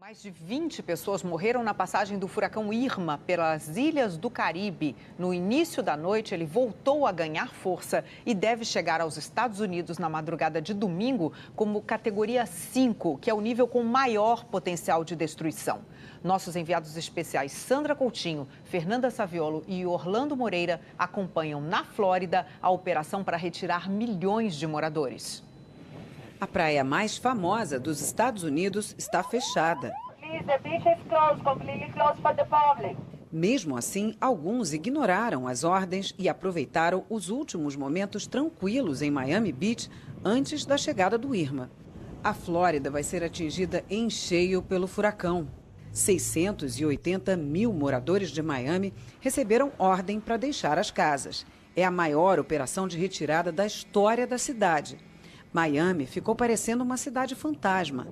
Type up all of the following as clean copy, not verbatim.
Mais de 20 pessoas morreram na passagem do furacão Irma pelas ilhas do Caribe. No início da noite, ele voltou a ganhar força e deve chegar aos Estados Unidos na madrugada de domingo como categoria 5, que é o nível com maior potencial de destruição. Nossos enviados especiais Sandra Coutinho, Fernanda Saviolo e Orlando Moreira acompanham na Flórida a operação para retirar milhões de moradores. A praia mais famosa dos Estados Unidos está fechada. Mesmo assim, alguns ignoraram as ordens e aproveitaram os últimos momentos tranquilos em Miami Beach antes da chegada do Irma. A Flórida vai ser atingida em cheio pelo furacão. 680 mil moradores de Miami receberam ordem para deixar as casas. É a maior operação de retirada da história da cidade. Miami ficou parecendo uma cidade fantasma.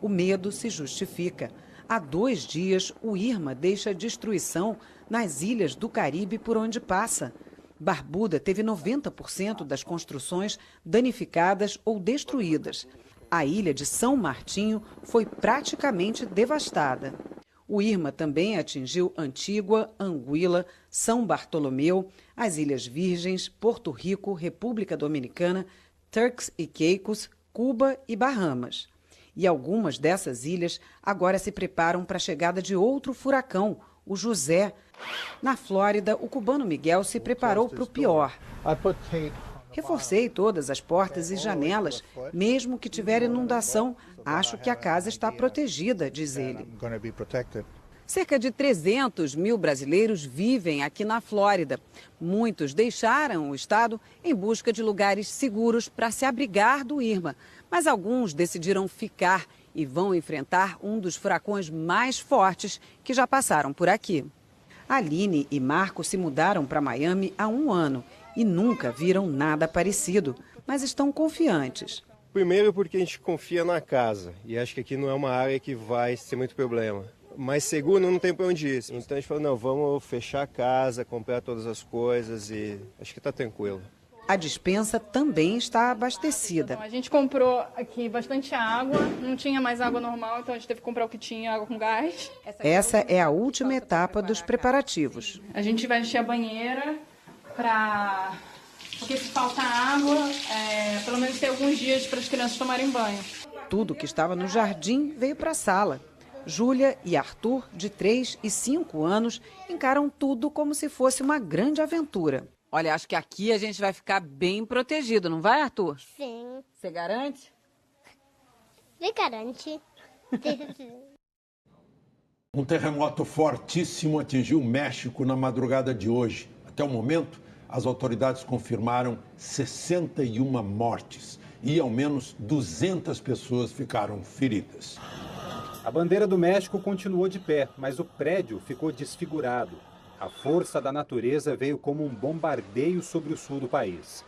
O medo se justifica. Há 2 dias, o Irma deixa destruição nas ilhas do Caribe por onde passa. Barbuda teve 90% das construções danificadas ou destruídas. A ilha de São Martinho foi praticamente devastada. O Irma também atingiu Antígua, Anguila, São Bartolomeu, as Ilhas Virgens, Porto Rico, República Dominicana, Turks e Caicos, Cuba e Bahamas. E algumas dessas ilhas agora se preparam para a chegada de outro furacão, o José. Na Flórida, o cubano Miguel se preparou para o pior. Reforcei todas as portas e janelas, mesmo que tiver inundação. Acho que a casa está protegida, diz ele. Cerca de 300 mil brasileiros vivem aqui na Flórida. Muitos deixaram o estado em busca de lugares seguros para se abrigar do Irma. Mas alguns decidiram ficar e vão enfrentar um dos furacões mais fortes que já passaram por aqui. Aline e Marco se mudaram para Miami há 1 ano e nunca viram nada parecido, mas estão confiantes. Primeiro porque a gente confia na casa e acho que aqui não é uma área que vai ter muito problema. Mas segundo, não tem para onde ir. Então a gente falou, não, vamos fechar a casa, comprar todas as coisas e acho que está tranquilo. A despensa também está abastecida. A gente comprou aqui bastante água, não tinha mais água normal, então a gente teve que comprar o que tinha, água com gás. Essa é a última etapa dos preparativos. A gente vai encher a banheira porque se falta água, pelo menos tem alguns dias para as crianças tomarem banho. Tudo que estava no jardim veio para a sala. Júlia e Arthur, de 3 e 5 anos, encaram tudo como se fosse uma grande aventura. Olha, acho que aqui a gente vai ficar bem protegido, não vai, Arthur? Sim. Você garante? Me garante. Um terremoto fortíssimo atingiu o México na madrugada de hoje. Até o momento, as autoridades confirmaram 61 mortes e ao menos 200 pessoas ficaram feridas. A bandeira do México continuou de pé, mas o prédio ficou desfigurado. A força da natureza veio como um bombardeio sobre o sul do país.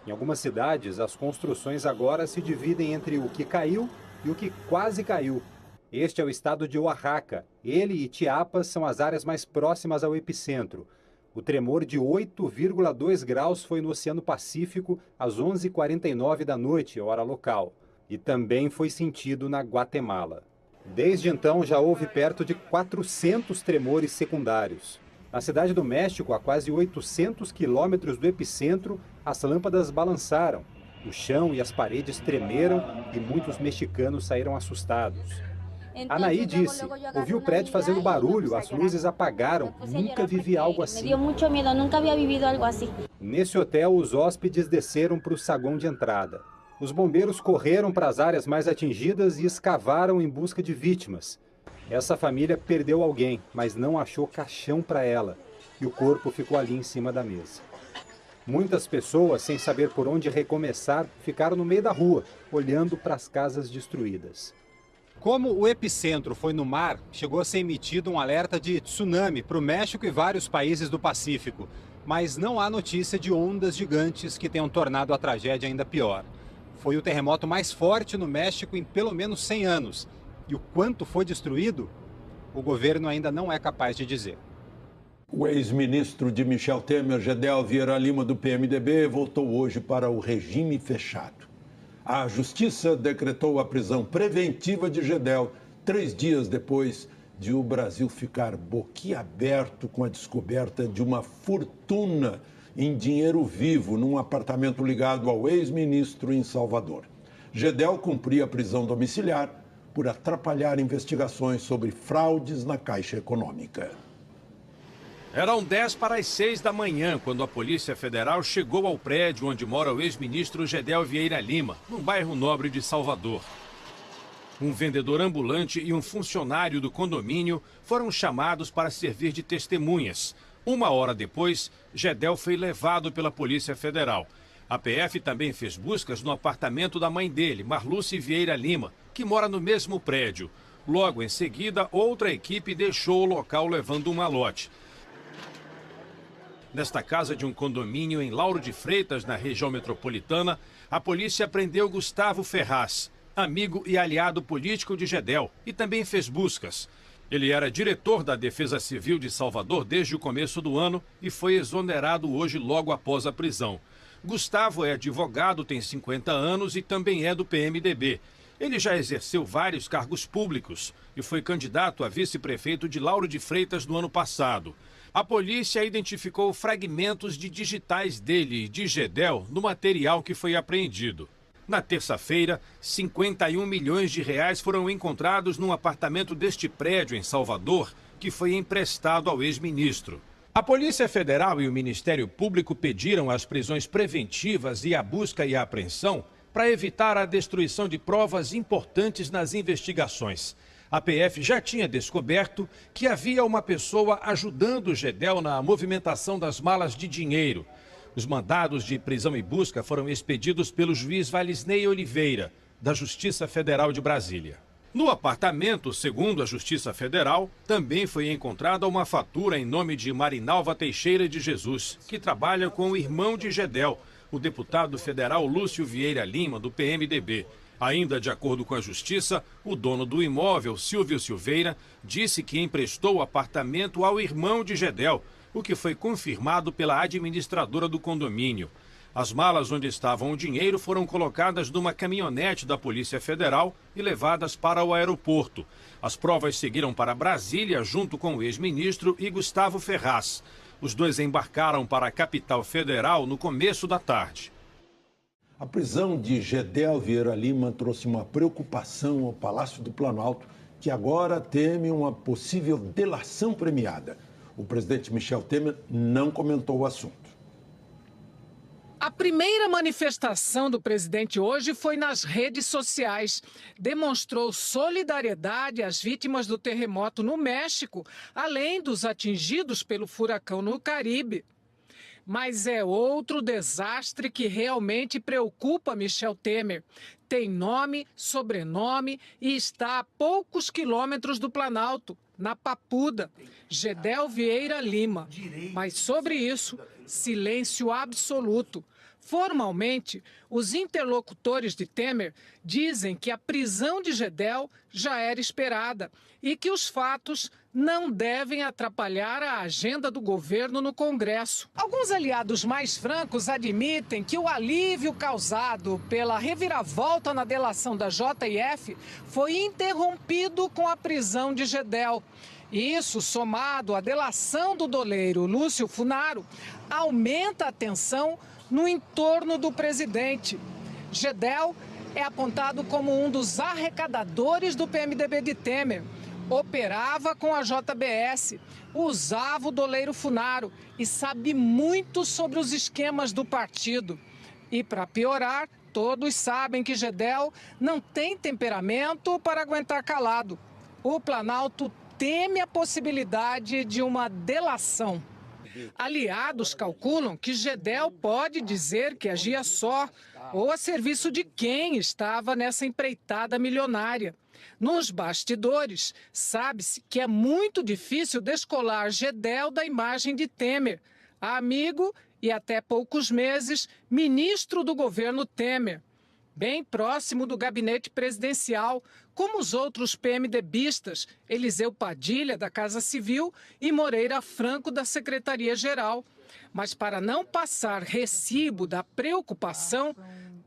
Em algumas cidades, as construções agora se dividem entre o que caiu e o que quase caiu. Este é o estado de Oaxaca. Ele e Chiapas são as áreas mais próximas ao epicentro. O tremor de 8,2 graus foi no Oceano Pacífico às 11h49 da noite, hora local. E também foi sentido na Guatemala. Desde então, já houve perto de 400 tremores secundários. Na cidade do México, a quase 800 quilômetros do epicentro, as lâmpadas balançaram. O chão e as paredes tremeram e muitos mexicanos saíram assustados. Anaí disse, ouvi o prédio fazendo barulho, as luzes apagaram, nunca vivi algo assim. Nesse hotel, os hóspedes desceram para o saguão de entrada. Os bombeiros correram para as áreas mais atingidas e escavaram em busca de vítimas. Essa família perdeu alguém, mas não achou caixão para ela, e o corpo ficou ali em cima da mesa. Muitas pessoas, sem saber por onde recomeçar, ficaram no meio da rua, olhando para as casas destruídas. Como o epicentro foi no mar, chegou a ser emitido um alerta de tsunami para o México e vários países do Pacífico. Mas não há notícia de ondas gigantes que tenham tornado a tragédia ainda pior. Foi o terremoto mais forte no México em pelo menos 100 anos. E o quanto foi destruído, o governo ainda não é capaz de dizer. O ex-ministro de Michel Temer, Gedel Vieira Lima, do PMDB, voltou hoje para o regime fechado. A Justiça decretou a prisão preventiva de Gedel 3 dias depois de o Brasil ficar boquiaberto com a descoberta de uma fortuna em dinheiro vivo num apartamento ligado ao ex-ministro em Salvador. Gedel cumpria a prisão domiciliar por atrapalhar investigações sobre fraudes na Caixa Econômica. Eram 10 para as 6 da manhã quando a Polícia Federal chegou ao prédio onde mora o ex-ministro Gedel Vieira Lima, no bairro Nobre de Salvador. Um vendedor ambulante e um funcionário do condomínio foram chamados para servir de testemunhas. 1 hora depois, Gedel foi levado pela Polícia Federal. A PF também fez buscas no apartamento da mãe dele, Marluce Vieira Lima, que mora no mesmo prédio. Logo em seguida, outra equipe deixou o local levando um malote. Nesta casa de um condomínio em Lauro de Freitas, na região metropolitana, a polícia prendeu Gustavo Ferraz, amigo e aliado político de Gedel, e também fez buscas. Ele era diretor da Defesa Civil de Salvador desde o começo do ano e foi exonerado hoje logo após a prisão. Gustavo é advogado, tem 50 anos e também é do PMDB. Ele já exerceu vários cargos públicos e foi candidato a vice-prefeito de Lauro de Freitas no ano passado. A polícia identificou fragmentos de digitais dele e de Gedel no material que foi apreendido. Na terça-feira, 51 milhões de reais foram encontrados num apartamento deste prédio em Salvador, que foi emprestado ao ex-ministro. A Polícia Federal e o Ministério Público pediram as prisões preventivas e a busca e a apreensão para evitar a destruição de provas importantes nas investigações. A PF já tinha descoberto que havia uma pessoa ajudando Gedel na movimentação das malas de dinheiro. Os mandados de prisão e busca foram expedidos pelo juiz Valisney Oliveira, da Justiça Federal de Brasília. No apartamento, segundo a Justiça Federal, também foi encontrada uma fatura em nome de Marinalva Teixeira de Jesus, que trabalha com o irmão de Gedel, o deputado federal Lúcio Vieira Lima, do PMDB. Ainda de acordo com a Justiça, o dono do imóvel, Silvio Silveira, disse que emprestou o apartamento ao irmão de Gedel, o que foi confirmado pela administradora do condomínio. As malas onde estavam o dinheiro foram colocadas numa caminhonete da Polícia Federal e levadas para o aeroporto. As provas seguiram para Brasília junto com o ex-ministro e Gustavo Ferraz. Os dois embarcaram para a capital federal no começo da tarde. A prisão de Gedel Vieira Lima trouxe uma preocupação ao Palácio do Planalto, que agora teme uma possível delação premiada. O presidente Michel Temer não comentou o assunto. A primeira manifestação do presidente hoje foi nas redes sociais. Demonstrou solidariedade às vítimas do terremoto no México, além dos atingidos pelo furacão no Caribe. Mas é outro desastre que realmente preocupa Michel Temer. Tem nome, sobrenome e está a poucos quilômetros do Planalto, na Papuda, Gedel Vieira Lima. Mas sobre isso, silêncio absoluto. Formalmente, os interlocutores de Temer dizem que a prisão de Gedel já era esperada e que os fatos não devem atrapalhar a agenda do governo no Congresso. Alguns aliados mais francos admitem que o alívio causado pela reviravolta na delação da JF foi interrompido com a prisão de Gedel. Isso, somado à delação do doleiro Lúcio Funaro, aumenta a tensão no entorno do presidente. Gedel é apontado como um dos arrecadadores do PMDB de Temer. Operava com a JBS, usava o doleiro Funaro e sabe muito sobre os esquemas do partido. E, para piorar, todos sabem que Gedel não tem temperamento para aguentar calado. O Planalto teme a possibilidade de uma delação. Aliados calculam que Gedel pode dizer que agia só ou a serviço de quem estava nessa empreitada milionária. Nos bastidores, sabe-se que é muito difícil descolar Gedel da imagem de Temer, amigo e até poucos meses ministro do governo Temer, bem próximo do gabinete presidencial, como os outros PMDBistas, Eliseu Padilha, da Casa Civil, e Moreira Franco, da Secretaria-Geral. Mas para não passar recibo da preocupação,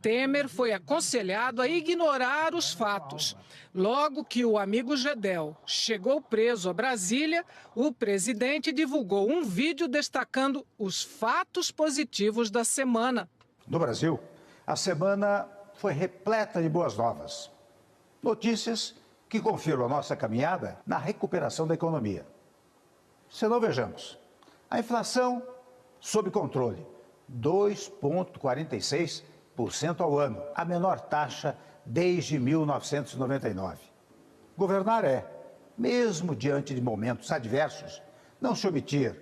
Temer foi aconselhado a ignorar os fatos. Logo que o amigo Gedel chegou preso a Brasília, o presidente divulgou um vídeo destacando os fatos positivos da semana. No Brasil, a semana foi repleta de boas novas. Notícias que confirmam a nossa caminhada na recuperação da economia. Se não, vejamos. A inflação sob controle, 2,46% ao ano, a menor taxa desde 1999. Governar mesmo diante de momentos adversos, não se omitir,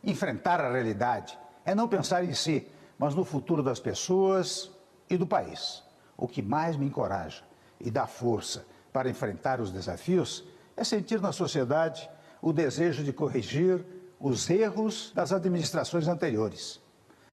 enfrentar a realidade, não pensar em si, mas no futuro das pessoas e do país. O que mais me encoraja e dá força para enfrentar os desafios é sentir na sociedade o desejo de corrigir os erros das administrações anteriores.